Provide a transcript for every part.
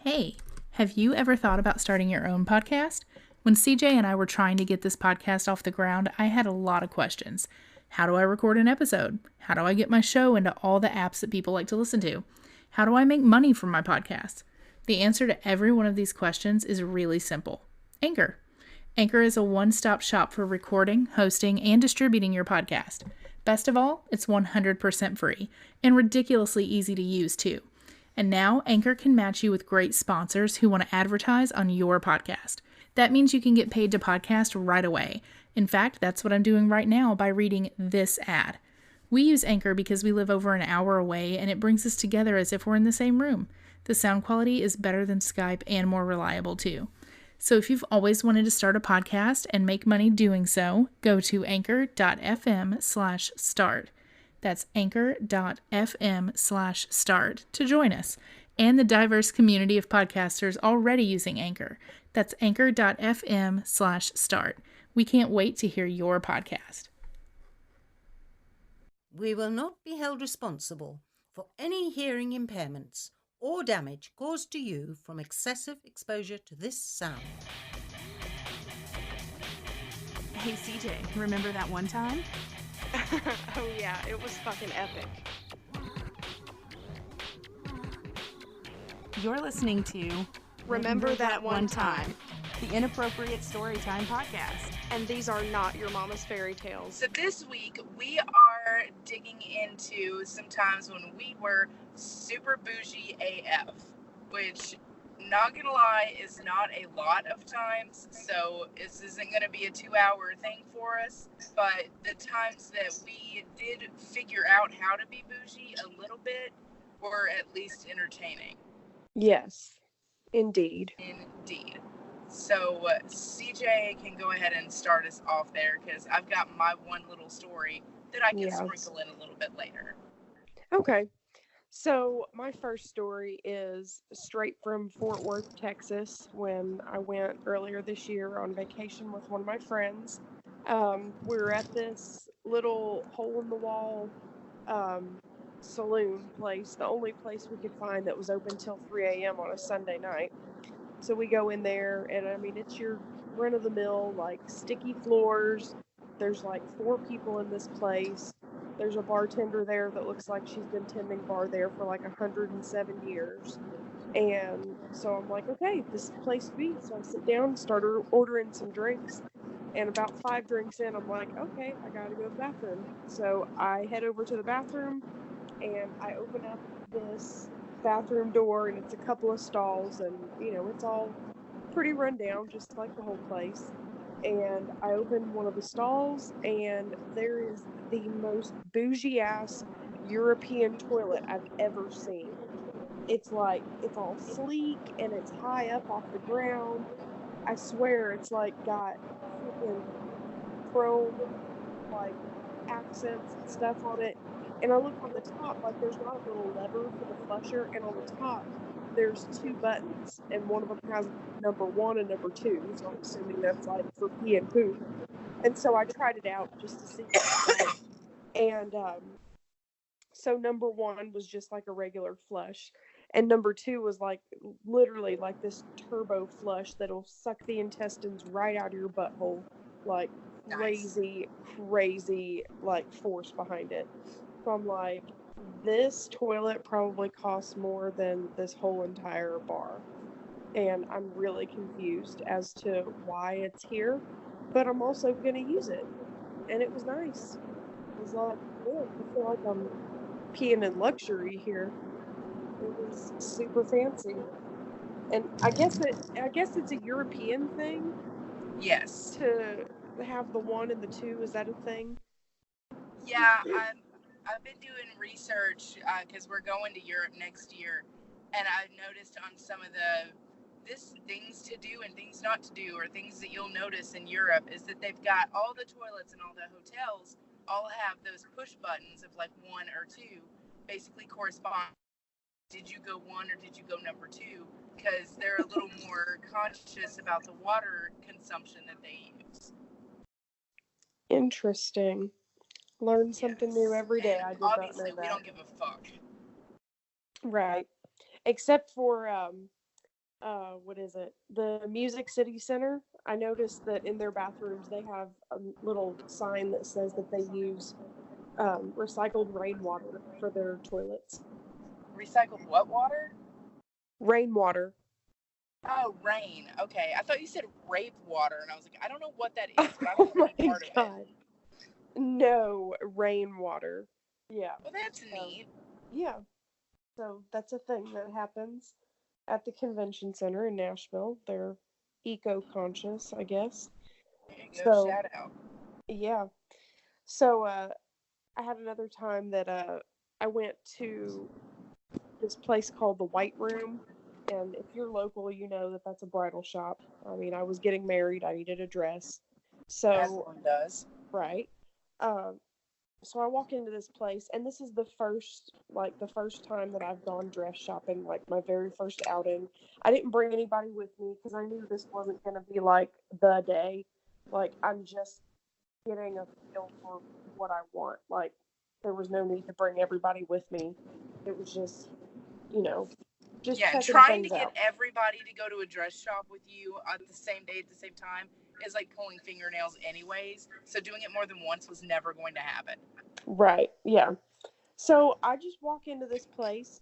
Hey, have you ever thought about starting your own podcast? When CJ and I were trying to get this podcast off the ground, I had a lot of questions. How do I record an episode? How do I get my show into all the apps that people like to listen to? How do I make money from my podcast? The answer to every one of these questions is really simple. Anchor. Anchor is a one-stop shop for recording, hosting, and distributing your podcast. Best of all, it's 100% free and ridiculously easy to use too. And now Anchor can match you with great sponsors who want to advertise on your podcast. That means you can get paid to podcast right away. In fact, that's what I'm doing right now by reading this ad. We use Anchor because we live over an hour away and it brings us together as if we're in the same room. The sound quality is better than Skype and more reliable too. So if you've always wanted to start a podcast and make money doing so, go to anchor.fm/start. That's anchor.fm/start to join us and the diverse community of podcasters already using Anchor. That's anchor.fm/start. We can't wait to hear your podcast. We will not be held responsible for any hearing impairments or damage caused to you from excessive exposure to this sound. Hey CJ, remember that one time? Oh yeah, it was fucking epic. You're listening to Remember That One Time. The Inappropriate Storytime Podcast. And these are not your mama's fairy tales. So this week we are digging into some times when we were super bougie AF, which, not gonna lie, is not a lot of times, so this isn't gonna be a 2-hour thing for us, but the times that we did figure out how to be bougie a little bit were at least entertaining. Yes, indeed. Indeed. So CJ can go ahead and start us off there, because I've got my one little story that I can sprinkle in a little bit later. Okay. So my first story is straight from Fort Worth, Texas, when I went earlier this year on vacation with one of my friends. We were at this little hole-in-the-wall saloon place, the only place we could find that was open till 3 a.m. on a Sunday night. So we go in there, and I mean, it's your run-of-the-mill, like, sticky floors. There's like 4 people in this place. There's a bartender there that looks like she's been tending bar there for like 107 years. And so I'm like, okay, this is the place to be. So I sit down and start ordering some drinks. And about 5 drinks in, I'm like, okay, I gotta go to the bathroom. So I head over to the bathroom, and I open up this bathroom door, and it's a couple of stalls, and you know, it's all pretty run down, just like the whole place. And I open one of the stalls, and there is the most bougie ass European toilet I've ever seen. It's like, it's all sleek and it's high up off the ground. I swear it's like got freaking chrome like accents and stuff on it. And I look on the top, like there's not a little lever for the flusher, and on the top there's 2 buttons, and one of them has number 1 and number 2, so I'm assuming that's like for pee and poo. And so I tried it out just to see what it was. And so number 1 was just like a regular flush, and number 2 was like literally like this turbo flush that'll suck the intestines right out of your butthole, like crazy like force behind it. So I'm like, this toilet probably costs more than this whole entire bar. And I'm really confused as to why it's here, but I'm also going to use it. And it was nice. It was like, yeah, I feel like I'm peeing in luxury here. It was super fancy. And I guess it's a European thing. Yes. To have the 1 and the 2, is that a thing? Yeah, I've been doing research because we're going to Europe next year, and I've noticed on some of this things to do and things not to do, or things that you'll notice in Europe, is that they've got all the toilets and all the hotels all have those push buttons of like 1 or 2, basically correspond. Did you go 1 or did you go number 2? Because they're a little more conscious about the water consumption that they use. Interesting. Learn something new every day. I did not know that. Obviously, we don't give a fuck. Right. Except for what is it? The Music City Center. I noticed that in their bathrooms they have a little sign that says that they use recycled rainwater for their toilets. Recycled what water? Rainwater. Oh, rain. Okay. I thought you said rape water, and I was like, I don't know what that is, but I Oh don't want my any part of god. it. No, rainwater. Yeah. Well, that's neat. Yeah. So that's a thing that happens at the convention center in Nashville. They're eco-conscious, I guess. There you go. So, Shout out. yeah. So, I had another time that I went to this place called the White Room, and if you're local, you know that that's a bridal shop. I mean, I was getting married, I needed a dress, As so one does. right. Um, so I walk into this place, and this is the first time that I've gone dress shopping, like my very first outing. I didn't bring anybody with me because I knew this wasn't going to be like the day. Like, I'm just getting a feel for what I want. Like, there was no need to bring everybody with me. It was just, you know, just Yeah, and checking trying to things get out. everybody to go to a dress shop with you at the same day at the same time is like pulling fingernails anyways. So doing it more than once was never going to happen. Right. Yeah. So I just walk into this place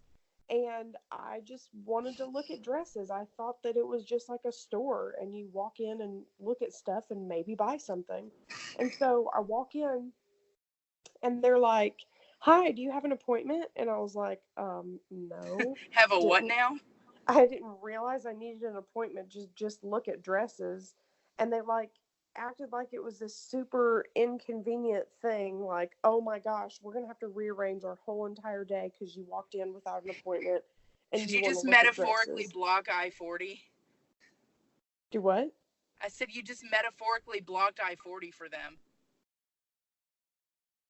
and I just wanted to look at dresses. I thought that it was just like a store and you walk in and look at stuff and maybe buy something. And so I walk in and they're like, "Hi, do you have an appointment?" And I was like, no. Have a what Didn't now? I didn't realize I needed an appointment, just look at dresses. And they like acted like it was this super inconvenient thing, like, "Oh my gosh, we're gonna have to rearrange our whole entire day because you walked in without an appointment and Did you you want to just look at metaphorically dresses." block I-40? Do what? I said you just metaphorically blocked I-40 for them.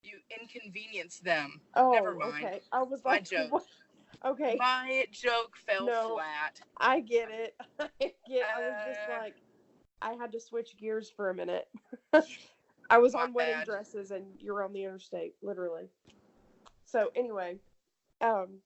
You inconvenienced them. Never Oh, mind. okay. I was My like, joke. what? Okay. My joke fell No, flat. I get it. I was just like, I had to switch gears for a minute. I was My on wedding bad. dresses and you're on the interstate, literally. So anyway, um,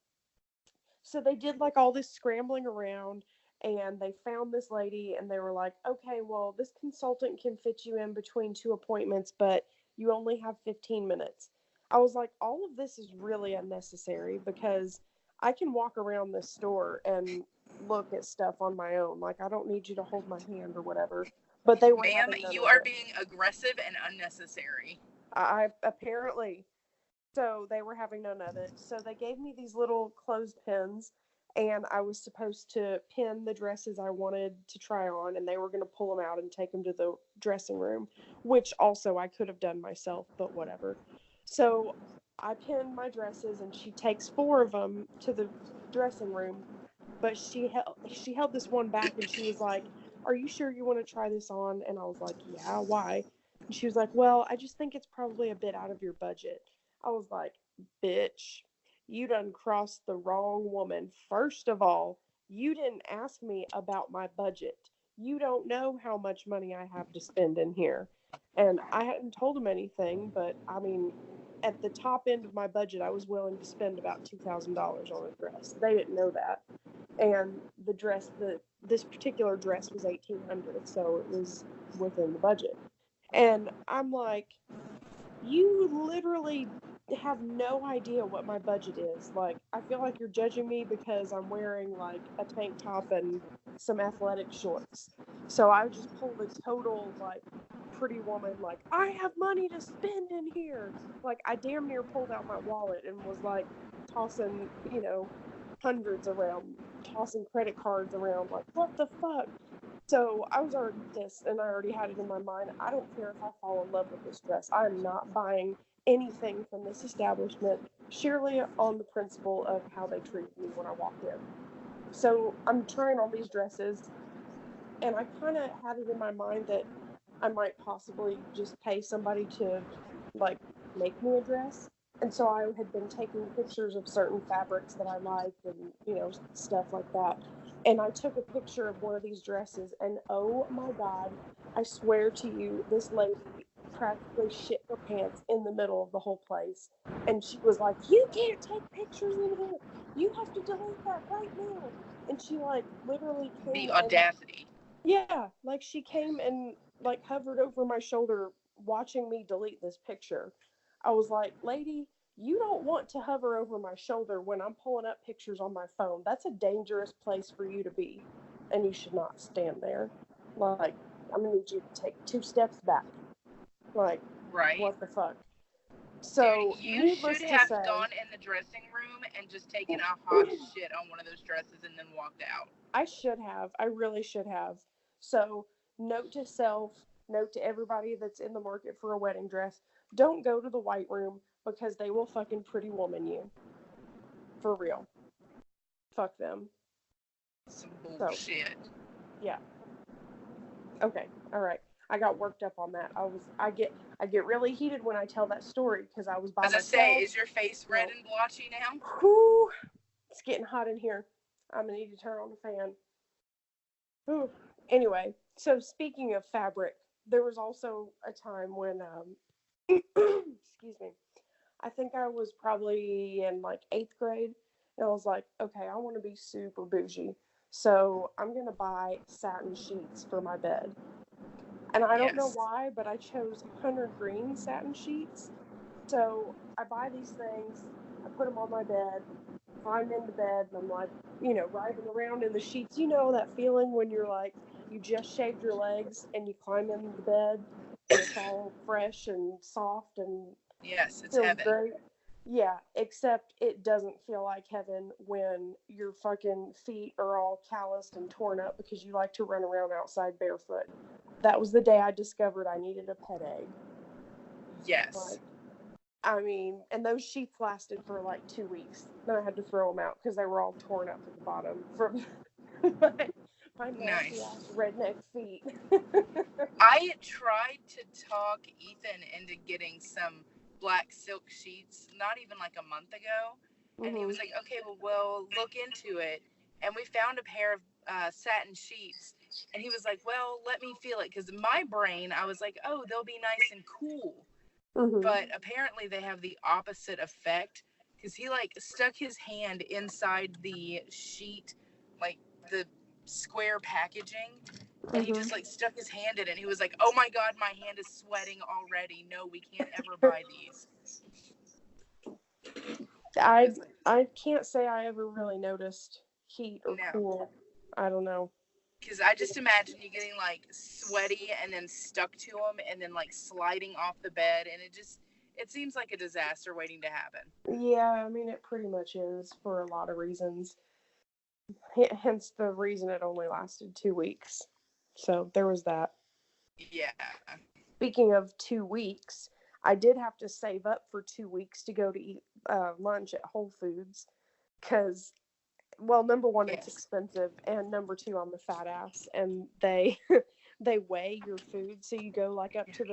so they did like all this scrambling around and they found this lady and they were like, "Okay, well, this consultant can fit you in between two appointments, but you only have 15 minutes." I was like, all of this is really unnecessary because I can walk around this store and look at stuff on my own. Like, I don't need you to hold my hand or whatever. But they were Ma'am, having none you of are it. being aggressive and unnecessary. I apparently. So they were having none of it. So they gave me these little closed pins, and I was supposed to pin the dresses I wanted to try on, and they were going to pull them out and take them to the dressing room, which also I could have done myself, but whatever. So I pinned my dresses, and she takes four of them to the dressing room, but she held this one back, and she was like, "Are you sure you want to try this on?" And I was like, "Yeah, why?" And she was like, "Well, I just think it's probably a bit out of your budget." I was like, "Bitch, you done crossed the wrong woman. First of all, you didn't ask me about my budget. You don't know how much money I have to spend in here." And I hadn't told them anything, but I mean, at the top end of my budget, I was willing to spend about $2,000 on a dress. They didn't know that. And this particular dress was 1,800, so it was within the budget. And I'm like, you literally have no idea what my budget is. Like, I feel like you're judging me because I'm wearing like a tank top and some athletic shorts. So I just pulled a total like pretty woman, like, "I have money to spend in here." Like, I damn near pulled out my wallet and was like tossing, hundreds around, tossing credit cards around, like, what the fuck? So I was already pissed and I already had it in my mind. I don't care if I fall in love with this dress. I am not buying anything from this establishment, surely on the principle of how they treated me when I walked in. So I'm trying on these dresses and I kind of had it in my mind that I might possibly just pay somebody to like make me a dress. And so I had been taking pictures of certain fabrics that I liked and, stuff like that. And I took a picture of one of these dresses and oh my God, I swear to you, this lady practically shit her pants in the middle of the whole place. And she was like, "You can't take pictures in here. You have to delete that right now." And she, like, literally came The and, audacity. yeah, like, she came and, like, hovered over my shoulder watching me delete this picture. I was like, lady, you don't want to hover over my shoulder when I'm pulling up pictures on my phone. That's a dangerous place for you to be, and you should not stand there. Like, I'm gonna need you to take 2 steps back. Like, Right. what the fuck? Dude, So, you needless should to have say, gone in the dressing room and just taken a hot shit on one of those dresses and then walked out. I should have. I really should have. So, note to self, note to everybody that's in the market for a wedding dress, don't go to the white room because they will fucking Pretty Woman you. For real. Fuck them. Some So, bullshit. yeah. Okay. All right. I got worked up on that. I get really heated when I tell that story because I was by As I myself. say, is your face red and blotchy now? Whew, it's getting hot in here. I'm gonna need to turn on the fan. Whew. Anyway, so speaking of fabric, there was also a time when excuse me, I think I was probably in like 8th grade, and I was like, okay, I want to be super bougie, so I'm gonna buy satin sheets for my bed. And I don't know Yes. why, but I chose hunter green satin sheets. So I buy these things, I put them on my bed, climb into bed, and I'm like, writhing around in the sheets. You know that feeling when you're like, you just shaved your legs and you climb in the bed and it's all fresh and soft and Yes, it's feels heaven. great. Yeah, except it doesn't feel like heaven when your fucking feet are all calloused and torn up because you like to run around outside barefoot. That was the day I discovered I needed a pet egg. Yes. Like, I mean, and those sheets lasted for like 2 weeks. Then I had to throw them out because they were all torn up at the bottom from my nasty Nice. ass redneck feet. I tried to talk Ethan into getting some black silk sheets not even like a month ago. And he was like, okay, well, we'll look into it. And we found a pair of satin sheets. And he was like, well, let me feel it. Because in my brain, I was like, oh, they'll be nice and cool. But apparently they have the opposite effect. Because he like stuck his hand inside the sheet, like the square packaging, and he just like stuck his hand in it and he was like, oh my god, my hand is sweating already, no, we can't ever buy these. I can't say I ever really noticed heat or cool. I don't know. Because I just imagine you getting like sweaty and then stuck to them and then like sliding off the bed, and it seems like a disaster waiting to happen. Yeah, I mean, it pretty much is for a lot of reasons. Hence the reason it only lasted 2 weeks. So there was that. Yeah. Speaking of 2 weeks, I did have to save up for 2 weeks to go to eat lunch at Whole Foods because, well, number one, it's expensive, and number two, I'm a fat ass, and they they weigh your food. So you go like up to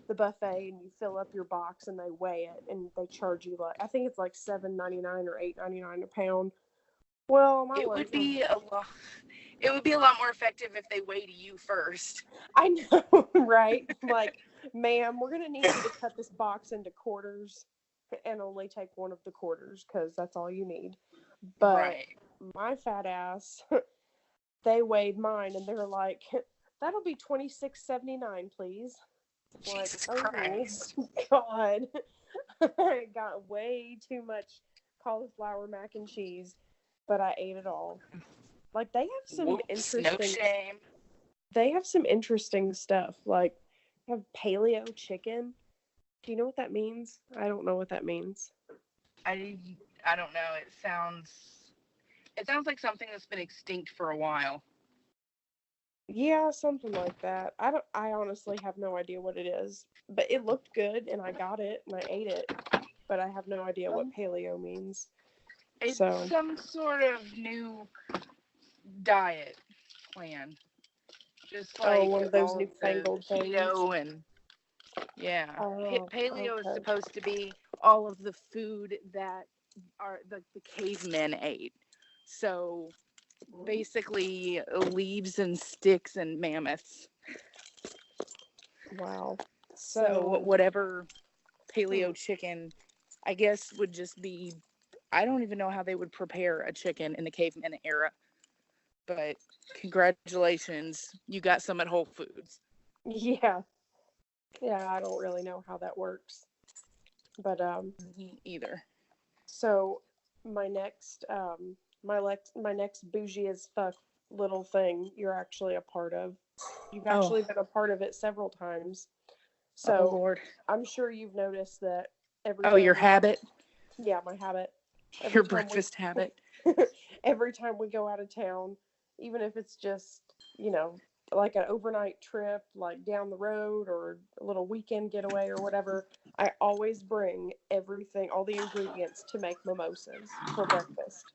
the buffet and you fill up your box and they weigh it and they charge you like, I think it's like $7.99 or $8.99 a pound. Well, it would be a lot more effective if they weighed you first. I know, right? Like, ma'am, we're gonna need you to cut this box into quarters and only take one of the quarters because that's all you need. But my fat ass, they weighed mine and they were like, that'll be $26.79, please. Jesus Christ. God. I got way too much cauliflower mac and cheese, but I ate it all. Like, they have some interesting. No shame. They have some interesting stuff. Like, they have paleo chicken. Do you know what that means? I don't know what that means. I don't know. It sounds like something that's been extinct for a while. Yeah, something like that. I honestly have no idea what it is. But it looked good and I got it and I ate it. But I have no idea what paleo means. It's some sort of new diet plan. Just like one of those newfangled things. Keto and paleo is supposed to be all of the food that are the cavemen ate. So basically leaves and sticks and mammoths. Wow. So whatever paleo chicken, I guess, would just be, I don't even know how they would prepare a chicken in the caveman era. but congratulations, you got some at Whole Foods. Yeah. Yeah, I don't really know how that works. But Me either. so my next my next bougie as fuck little thing you're actually a part of. You've Oh, actually been a part of it several times. oh So Lord. I'm sure you've noticed that every Oh, time your we go, habit, yeah, my habit. your Every time breakfast habit. every time we go out of town, even if it's just, you know, like an overnight trip, like down the road or a little weekend getaway or whatever, I always bring everything, all the ingredients to make mimosas for breakfast.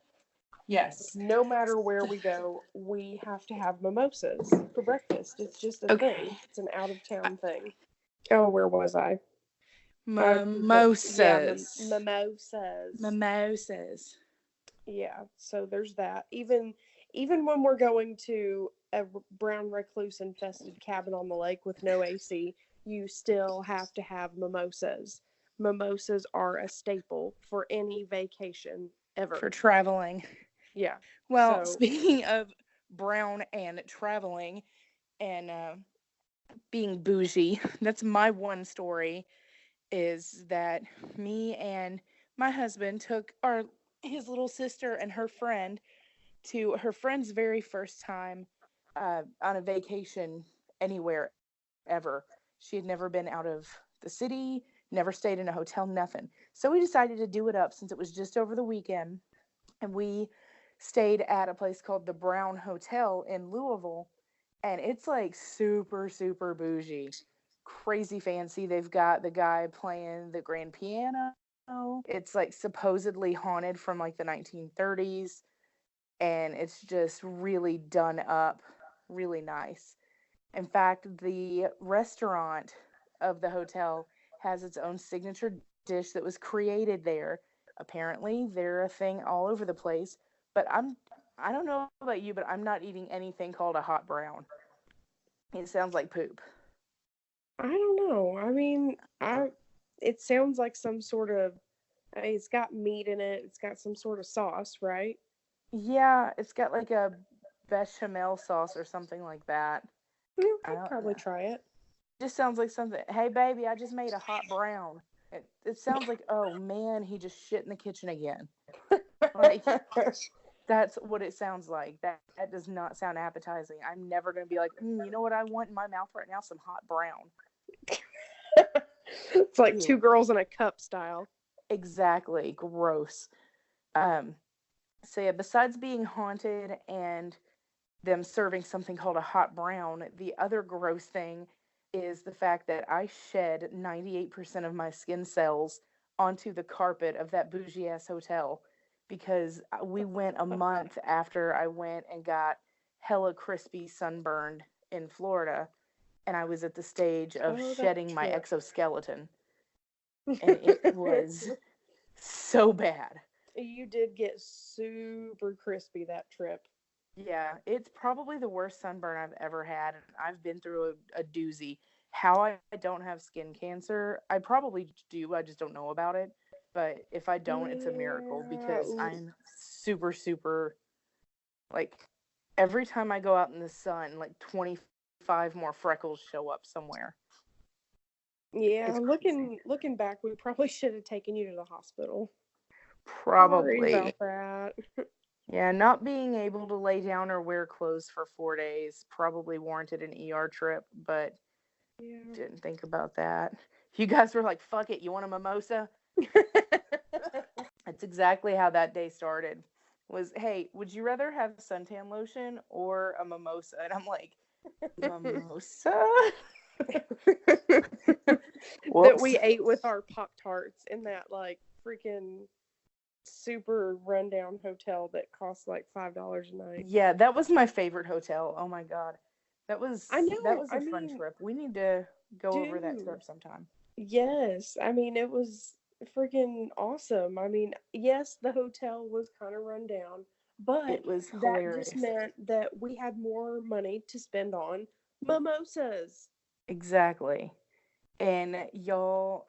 Yes. No matter where we go, we have to have mimosas for breakfast. It's just a thing. Okay. It's an out of town thing. Oh, where was I? Yeah, Mimosas. mimosas. Mimosas. Yeah, so there's that. Even when we're going to a brown recluse infested cabin on the lake with no AC, you still have to have mimosas. Mimosas are a staple for any vacation For ever. traveling. Yeah. Well, So, speaking of brown and traveling and being bougie, that's my one story is that me and my husband took our his little sister and her friend to her friend's very first time on a vacation anywhere ever. She had never been out of the city, never stayed in a hotel, nothing. So we decided to do it up since it was just over the weekend. And we stayed at a place called the Brown Hotel in Louisville. And it's like super, super bougie, crazy fancy. They've got the guy playing the grand piano. It's like supposedly haunted from like the 1930s, and it's just really done up, really nice. In fact, the restaurant of the hotel has its own signature dish that was created there. Apparently, they're a thing all over the place, but I don't know about you, but I'm not eating anything called a hot brown. It sounds like poop. I don't know. I mean, I it sounds like some sort of it's got meat in it. It's got some sort of sauce, right? Yeah, it's got like a bechamel sauce or something like that. Yeah, I I'd don't probably know. try it. Just sounds like something. Hey, baby, I just made a hot brown. It sounds like, oh man, he just shit in the kitchen again. Like, that's what it sounds like. That does not sound appetizing. I'm never going to be like, you know what I want in my mouth right now? Some hot brown. It's like two Ew. girls in a cup style. Exactly. Gross. Um, so yeah, besides being haunted and them serving something called a hot brown, the other gross thing is the fact that I shed 98% of my skin cells onto the carpet of that bougie ass hotel because we went a month after I went and got hella crispy sunburned in Florida, and I was at the stage of Oh, that shedding my trip. exoskeleton, and it was so bad. You did get super crispy that trip. Yeah, it's probably the worst sunburn I've ever had, and I've been through a doozy. How I don't have skin cancer, I probably do, I just don't know about it. But if I don't, it's a miracle Yeah. because I'm super, super, like, every time I go out in the sun, like 25 more freckles show up somewhere. Yeah, It's crazy. looking back, we probably should have taken you to the hospital. Sorry Probably. about that. Yeah, not being able to lay down or wear clothes for 4 days probably warranted an ER trip, but Yeah. didn't think about that. You guys were like, fuck it, you want a mimosa? That's exactly how that day started. Was, hey, would you rather have suntan lotion or a mimosa? And I'm like, mimosa? That Whoops. we ate with our Pop Tarts in that like freaking super rundown hotel that costs like $5 a night. Yeah, that was my favorite hotel. Oh my god. That was I that know. was I a fun mean, trip. We need to go over that dude. trip sometime. Yes. I mean, it was freaking awesome. I mean, yes, the hotel was kind of run down, but It was that just hilarious. meant that we had more money to spend on mimosas. Exactly. And y'all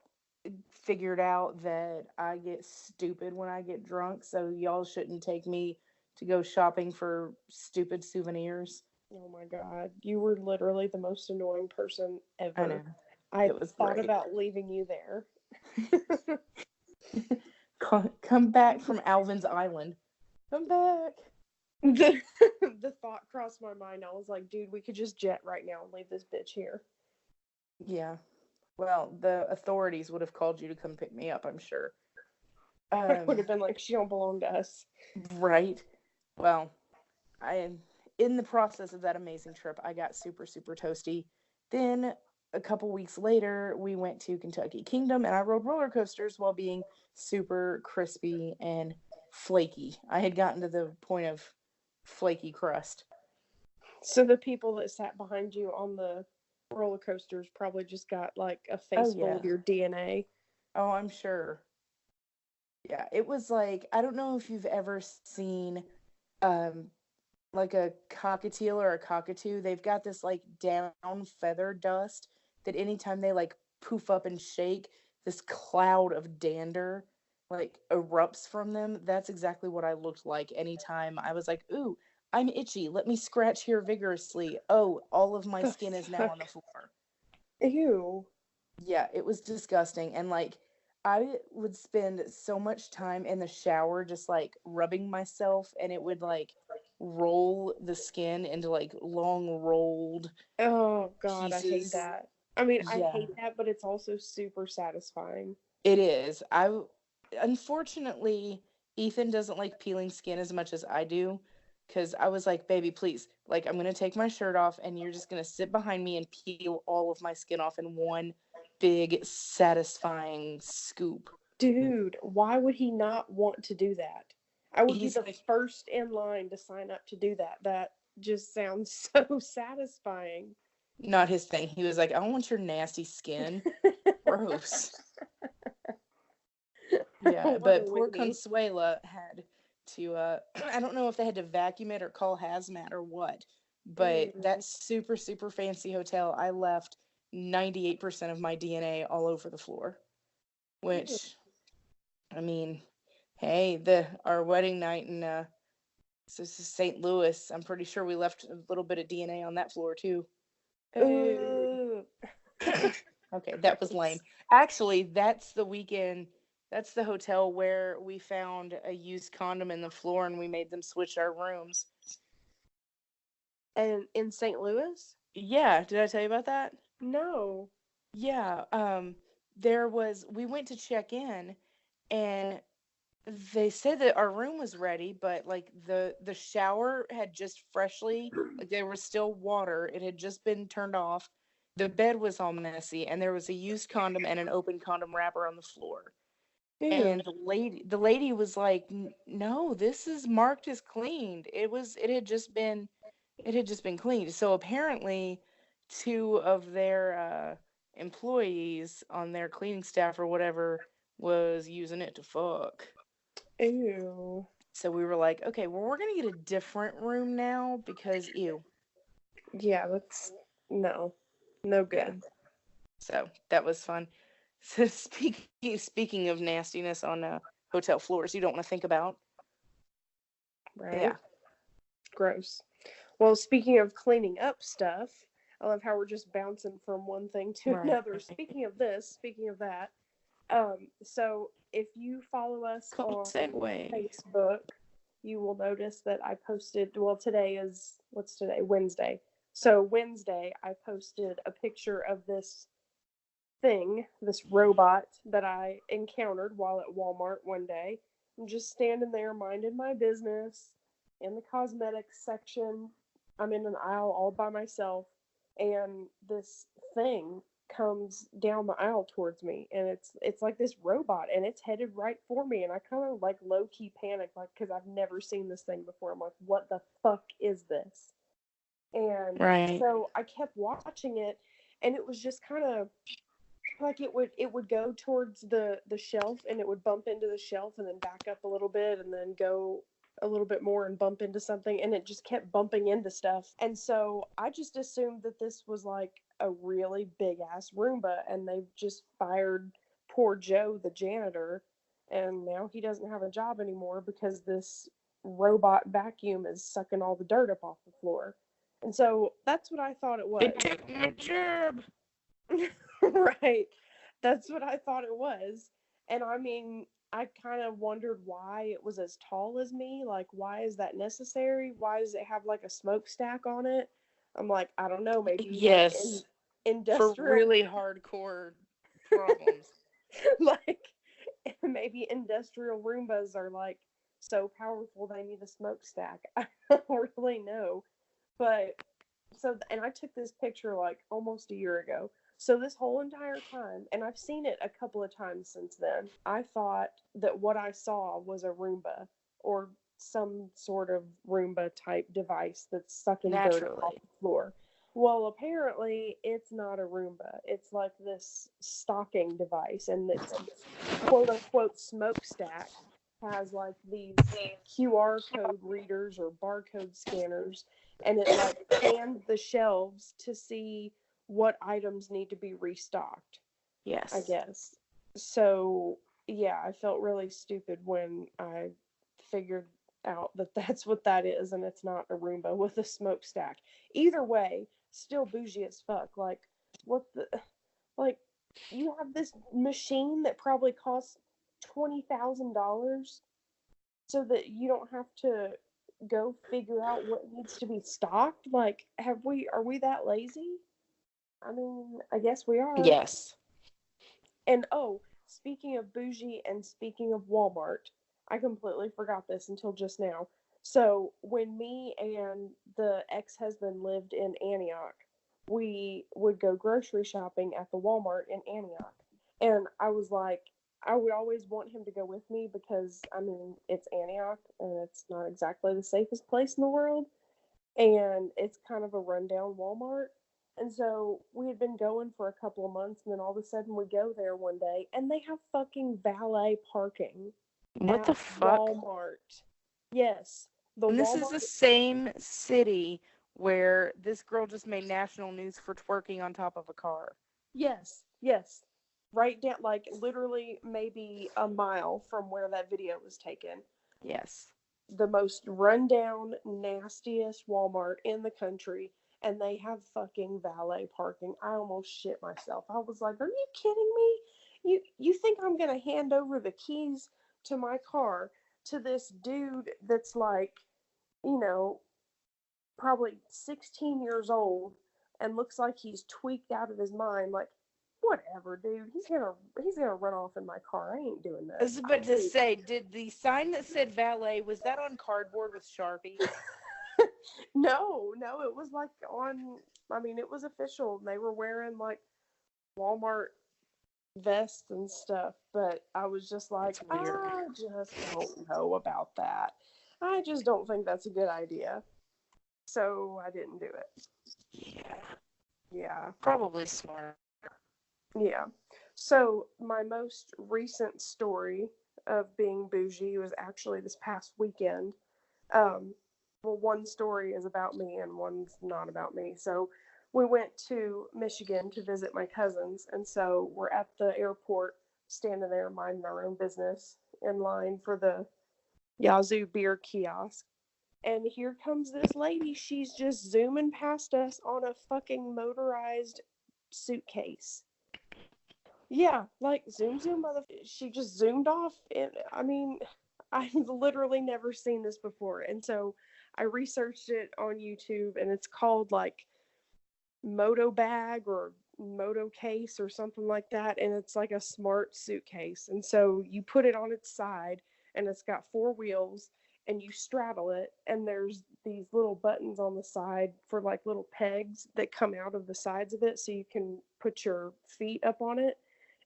figured out that I get stupid when I get drunk, so y'all shouldn't take me to go shopping for stupid souvenirs. Oh my God. You were literally the most annoying person I know. ever. I It was thought great. about leaving you there. Come back from Alvin's Island. Come back. The, the thought crossed my mind. I was like, dude, we could just jet right now and leave this bitch here. Yeah. Well, the authorities would have called you to come pick me up, I'm sure. I would have been like, she don't belong to us. Right. Well, in the process of that amazing trip, I got super, super toasty. Then a couple weeks later, we went to Kentucky Kingdom and I rode roller coasters while being super crispy and flaky. I had gotten to the point of flaky crust. So the people that sat behind you on the roller coasters probably just got like a Oh, face full yeah. of your DNA. Oh, I'm sure. Yeah, it was like, I don't know if you've ever seen um like a cockatiel or a cockatoo. They've got this like down feather dust that anytime they like poof up and shake, this cloud of dander like erupts from them. That's exactly what I looked like anytime I was like, ooh, I'm itchy. Let me scratch here vigorously. Oh, all of my The skin is now on the fuck? floor. Ew. Yeah, it was disgusting. And like, I would spend so much time in the shower just like rubbing myself, and it would like roll the skin into like long rolled Oh God, I hate pieces. that. I mean, I Yeah, hate that, but it's also super satisfying. it is. Unfortunately, Ethan doesn't like peeling skin as much as I do. Cause I was like, baby, please, like, I'm gonna take my shirt off and you're just gonna sit behind me and peel all of my skin off in one big satisfying scoop. Dude, why would he not want to do that? I would be He's the like, first in line to sign up to do that. That just sounds so satisfying. not his thing. He was like, I don't want your nasty skin. Gross. Yeah, What a but poor weenie. Consuela had to I don't know if they had to vacuum it or call hazmat or what, but Ew. that super super fancy hotel, I left 98% of my DNA all over the floor, Ew. which I mean, hey, the our wedding night in St. Louis, I'm pretty sure we left a little bit of DNA on that floor too. Ooh. Okay, that was lame. Gross. Actually, that's the weekend. That's the hotel where we found a used condom in the floor and we made them switch our rooms. And in St. Louis? Yeah, did I tell you about that? No. Yeah, we went to check in and they said that our room was ready, but like the shower had just freshly, like there was still water. It had just been turned off. The bed was all messy and there was a used condom and an open condom wrapper on the floor. Ew. And the lady was like, No, this is marked as cleaned. It had just been cleaned." So apparently two of their employees on their cleaning staff or whatever was using it to fuck. Ew. So we were like, okay, well, we're gonna get a different room now because ew. Yeah, that's no. No Yeah. good. So that was fun. So speaking of nastiness on hotel floors, you don't want to think about. Right? Yeah. Gross. Well, speaking of cleaning up stuff, I love how we're just bouncing from one thing to Right. another. Speaking of that, so if you follow us Cool on segue. Facebook, you will notice that I posted, well, today is, what's today? Wednesday. So Wednesday, I posted a picture of this thing, this robot that I encountered while at Walmart one day. I'm just standing there minding my business in the cosmetics section. I'm in an aisle all by myself, and this thing comes down the aisle towards me, and it's like this robot, and it's headed right for me, and I kind of like low key panic, like, because I've never seen this thing before. I'm like, what the fuck is this? And Right. so I kept watching it, and it was just kind of like it would go towards the shelf, and it would bump into the shelf and then back up a little bit and then go a little bit more and bump into something, and it just kept bumping into stuff. And so I just assumed that this was like a really big ass Roomba, and they've just fired poor Joe the janitor, and now he doesn't have a job anymore because this robot vacuum is sucking all the dirt up off the floor. And so that's what I thought it was. It took my job. Right. That's what I thought it was. And I mean, I kind of wondered why it was as tall as me. Like, why is that necessary? Why does it have like a smokestack on it? I'm like, I don't know, maybe like Yes. in For industrial really hardcore problems. like maybe industrial Roombas are like so powerful they need a smokestack. I don't really know. But so, and I took this picture like almost a year ago. So this whole entire time, and I've seen it a couple of times since then, I thought that what I saw was a Roomba or some sort of Roomba type device that's sucking dirt off Naturally. the floor. Well, apparently it's not a Roomba. It's like this stocking device, and it's quote unquote smokestack has like these QR code readers or barcode scanners, and it like scans the shelves to see what items need to be restocked, Yes. I guess. So, yeah, I felt really stupid when I figured out that that's what that is, and it's not a Roomba with a smokestack. Either way, still bougie as fuck. Like, what the. Like, you have this machine that probably costs $20,000 so that you don't have to go figure out what needs to be stocked. Like, are we that lazy? I mean, I guess we are. Yes. And oh, speaking of bougie and speaking of Walmart, I completely forgot this until just now. So when me and the ex-husband lived in Antioch, we would go grocery shopping at the Walmart in Antioch. And I was like, I would always want him to go with me because, I mean, it's Antioch and it's not exactly the safest place in the world. And it's kind of a rundown Walmart. And so we had been going for a couple of months, and then all of a sudden we go there one day, and they have fucking valet parking What at the fuck? Walmart. Yes, the And this is Walmart. the same city where this girl just made national news for twerking on top of a car. Yes, yes, right down, like literally maybe a mile from where that video was taken. Yes. The most rundown, nastiest Walmart in the country, and they have fucking valet parking. I almost shit myself. I was like, "Are you kidding me? You think I'm gonna hand over the keys to my car to this dude that's like, you know, probably 16 years old and looks like he's tweaked out of his mind? Like, whatever, dude. He's gonna run off in my car. I ain't doing I that. was about to say, did the sign that said valet, was that on cardboard with Sharpie? No, it was like on. I mean, it was official. They were wearing like Walmart vests and stuff. But I was just like, That's weird. I just don't know about that. I just don't think that's a good idea. So I didn't do it. Yeah. Yeah. Probably smart. Yeah. So my most recent story of being bougie was actually this past weekend. Um, well, one story is about me and one's not about me. So we went to Michigan to visit my cousins, and so we're at the airport, standing there minding our own business in line for the Yazoo beer kiosk. And here comes this lady. She's just zooming past us on a fucking motorized suitcase. Yeah, like zoom, zoom, mother. She just zoomed off. And I mean, I've literally never seen this before. And so I researched it on YouTube, and it's called like Moto Bag or Moto Case or something like that. And it's like a smart suitcase. And so you put it on its side, and it's got four wheels, and you straddle it. And there's these little buttons on the side for like little pegs that come out of the sides of it, so you can put your feet up on it.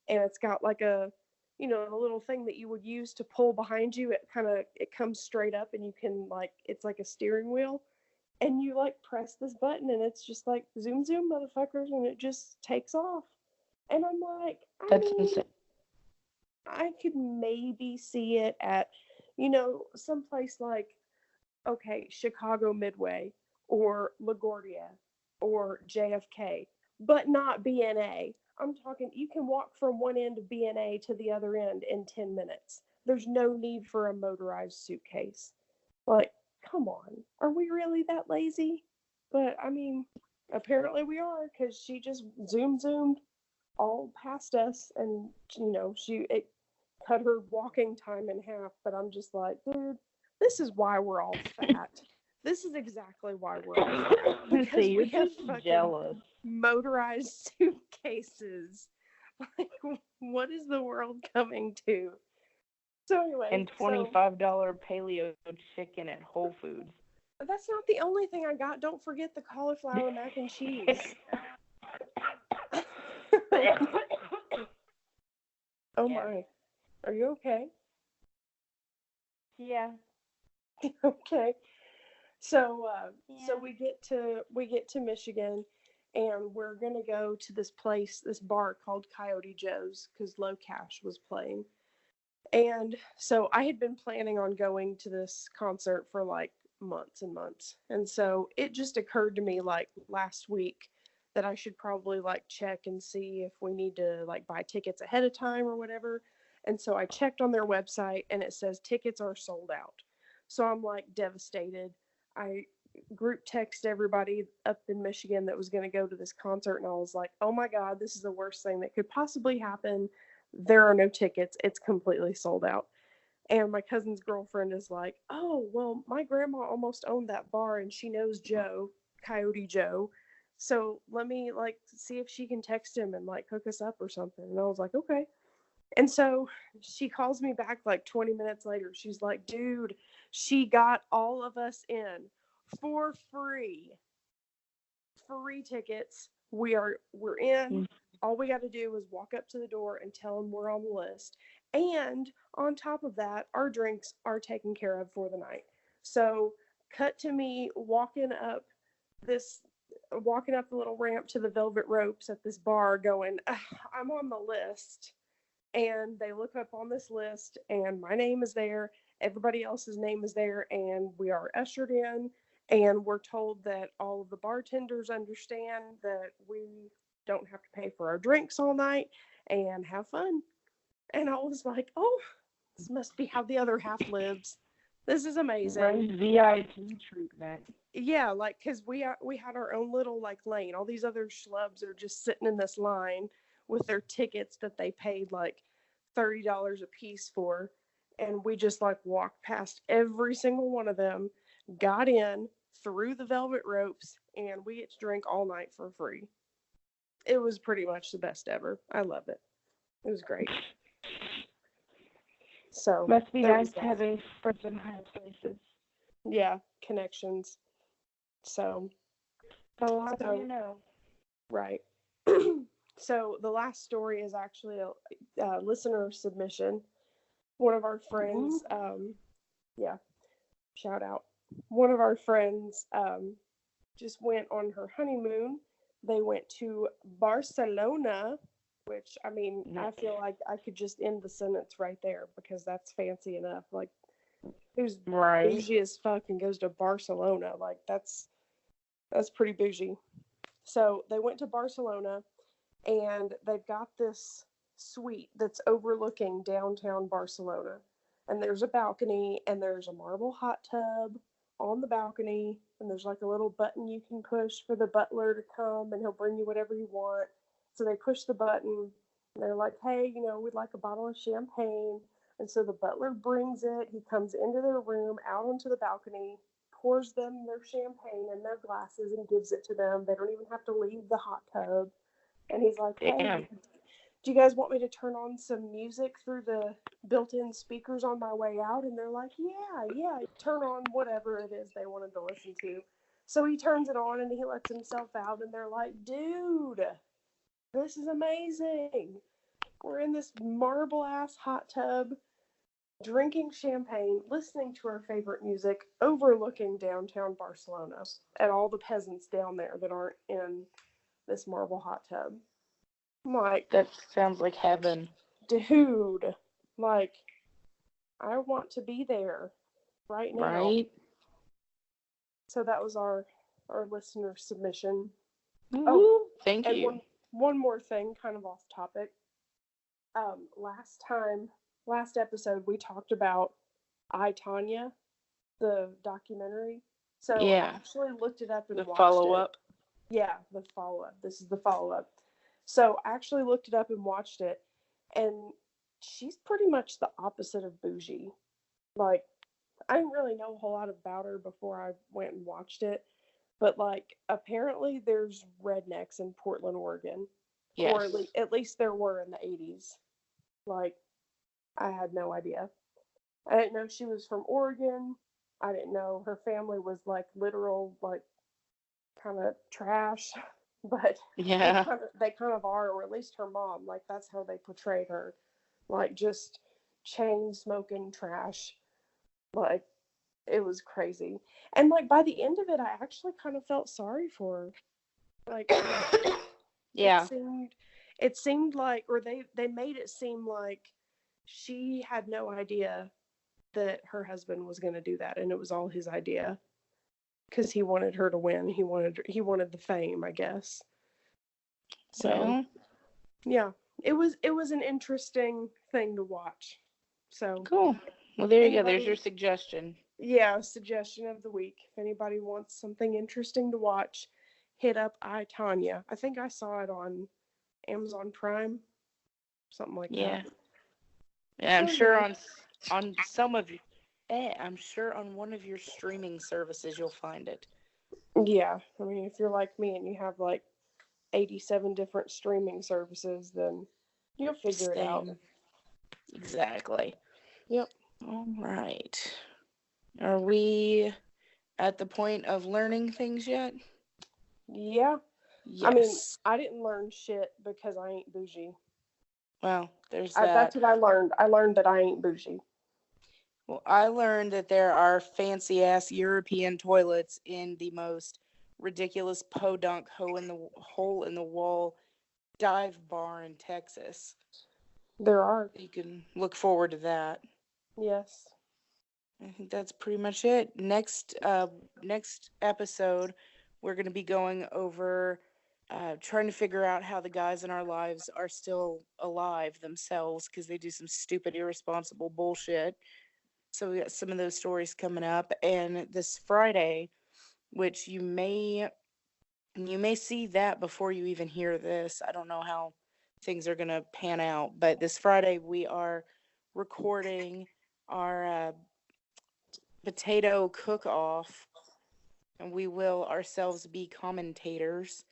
And it's got like a little thing that you would use to pull behind you. It comes straight up, and you can like, it's like a steering wheel, and you like press this button, and it's just like zoom, zoom, motherfuckers, and it just takes off. And I'm like, That's insane. I could maybe see it at someplace like, okay, Chicago Midway or LaGuardia or JFK, but not BNA. I'm talking, you can walk from one end of BNA to the other end in 10 minutes. There's no need for a motorized suitcase. Like, come on. Are we really that lazy? But I mean, apparently we are, because she just zoomed all past us, and it cut her walking time in half. But I'm just like, dude, this is why we're all fat. This is exactly why we're all fat, because See, you're we have just fucking jealous. motorized suitcases. Like, what is the world coming to? So anyway, And $25 paleo chicken at Whole Foods. that's not the only thing I got. Don't forget the cauliflower mac and cheese. Oh my. Are you okay? Yeah. Okay. So Yeah. we get to Michigan, and we're gonna go to this bar called Coyote Joe's, because Low Cash was playing. And so I had been planning on going to this concert for like months and months. And so it just occurred to me like last week that I should probably like check and see if we need to like buy tickets ahead of time or whatever. And so I checked on their website, and it says tickets are sold out. So I'm like devastated. I group text everybody up in Michigan that was going to go to this concert, and I was like, "Oh my god, this is the worst thing that could possibly happen. There are no tickets. It's completely sold out." And my cousin's girlfriend is like, "Oh, well, my grandma almost owned that bar, and she knows Joe, Coyote Joe. So let me like see if she can text him and like hook us up or something." And I was like, "Okay." And so she calls me back like 20 minutes later. She's like, "Dude, she got all of us in for free. Free tickets. We're in. All we got to do is walk up to the door and tell them we're on the list. And on top of that, our drinks are taken care of for the night." So cut to me this walking up the little ramp to the velvet ropes at this bar going, "I'm on the list." And they look up on this list, and my name is there, everybody else's name is there, and we are ushered in, and we're told that all of the bartenders understand that we don't have to pay for our drinks all night and have fun. And I was like, "Oh, this must be how the other half lives. This is amazing." Right, VIP treatment. Yeah, like, because we had our own little like lane. All these other schlubs are just sitting in this line with their tickets that they paid like $30 a piece for, and we just like walked past every single one of them, got in through the velvet ropes, and we get to drink all night for free. It was pretty much the best ever. I love it. It was great. So Must be there nice was that. having friends in high places. Yeah, connections. So A lot of So- you know. right. So the last story is actually a listener submission. One of our friends, yeah, shout out. One of our friends just went on her honeymoon. They went to Barcelona, which I mean, I feel like I could just end the sentence right there, because that's fancy enough. Like, who's Right. bougie as fuck and goes to Barcelona? Like, that's pretty bougie. So they went to Barcelona, and they've got this suite that's overlooking downtown Barcelona. And there's a balcony, and there's a marble hot tub on the balcony, and there's like a little button you can push for the butler to come, and he'll bring you whatever you want. So they push the button, and they're like, "Hey, we'd like a bottle of champagne." And so the butler brings it. He comes into their room, out onto the balcony, pours them their champagne in their glasses, and gives it to them. They don't even have to leave the hot tub. And he's like, "Hey, Damn. do you guys want me to turn on some music through the built-in speakers on my way out?" And they're like, yeah, turn on whatever it is they wanted to listen to. So he turns it on, and he lets himself out, and they're like, "Dude, this is amazing. We're in this marble ass hot tub, drinking champagne, listening to our favorite music, overlooking downtown Barcelona, and all the peasants down there that aren't in this marble hot tub." I'm like, That sounds like heaven. dude, like, I want to be there right now. Right? So that was our listener submission. Woo-hoo. Thank And you. one more thing, kind of off topic. Last episode we talked about I, Tanya, the documentary. So I Yeah. actually looked it up and The watched follow it. up. Yeah, the follow up. This is the follow up. So I actually looked it up and watched it, and she's pretty much the opposite of Bougie. Like, I didn't really know a whole lot about her before I went and watched it, but like apparently there's rednecks in Portland, Oregon, or Yes. at least there were in the 80s. Like, I had no idea. I didn't know she was from Oregon. I didn't know her family was like literal, like, kind of trash, but Yeah. they kind of are, or at least her mom. Like, that's how they portrayed her, like just chain smoking trash. Like, it was crazy. And like by the end of it, I actually kind of felt sorry for her. Like, it Yeah. seemed it seemed like, or they made it seem like she had no idea that her husband was going to do that, and it was all his idea because he wanted her to win. He wanted the fame, I guess. So Well, yeah, it was an interesting thing to watch. So cool. Well, there you go. There's anybody, your suggestion. yeah, suggestion of the week. If anybody wants something interesting to watch, hit up I, Tanya. I think I saw it on Amazon Prime, something like Yeah. that. Yeah, I'm So sure yeah, on some of you. I'm sure on one of your streaming services you'll find it. yeah. I mean, if you're like me and you have like 87 different streaming services, then you'll figure it out. Same. Exactly. Yep. All right. Are we at the point of learning things yet? Yeah. I mean, Yes. I didn't learn shit because I ain't bougie. Well, there's that. That's what I learned. I learned that I ain't bougie. Well, I learned that there are fancy ass European toilets in the most ridiculous podunk hole in the wall dive bar in Texas. There are. You can look forward to that. Yes. I think that's pretty much it. Next episode, we're going to be going over trying to figure out how the guys in our lives are still alive themselves because they do some stupid, irresponsible bullshit. So we got some of those stories coming up, and this Friday, which you may see that before you even hear this. I don't know how things are going to pan out, but this Friday we are recording our potato cook-off, and we will ourselves be commentators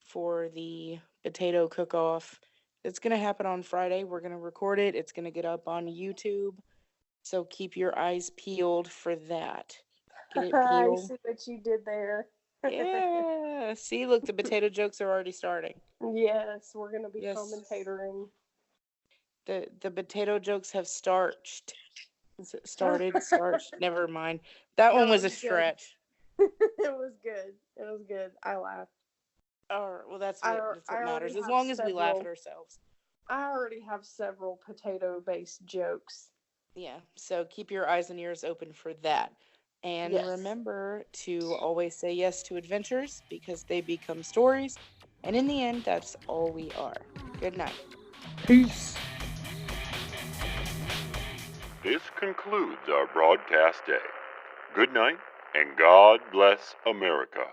for the potato cook-off. It's going to happen on Friday. We're going to record it. It's going to get up on YouTube. So keep your eyes peeled for that. Get it I peeled? see what you did there. Yeah. See, look, the potato jokes are already starting. Yes, we're gonna be Yes. commentating. The potato jokes have starched. Starched. Never mind. That one was a Good. stretch. It was good. It was good. I laughed. Well, that's I what matters. already As have long as we laugh at several. ourselves. I already have several potato-based jokes. Yeah. So keep your eyes and ears open for that. And Yes. remember to always say yes to adventures because they become stories. And in the end, that's all we are. Good night. Peace. This concludes our broadcast day. Good night, and God bless America.